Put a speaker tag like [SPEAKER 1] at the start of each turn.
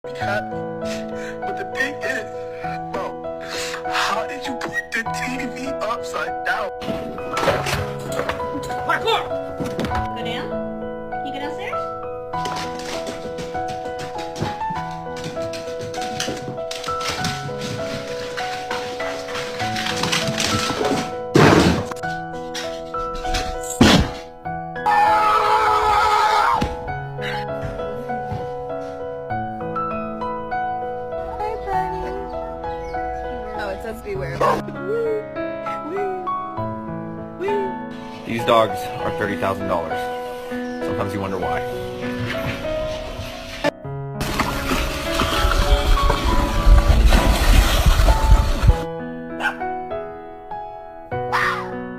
[SPEAKER 1] be happy. But the thing is, bro, how did you put the TV upside down?
[SPEAKER 2] Parkour!
[SPEAKER 3] Go down? Can you go downstairs?
[SPEAKER 4] Oh, it says beware.
[SPEAKER 5] These dogs are $30,000. Sometimes you wonder why.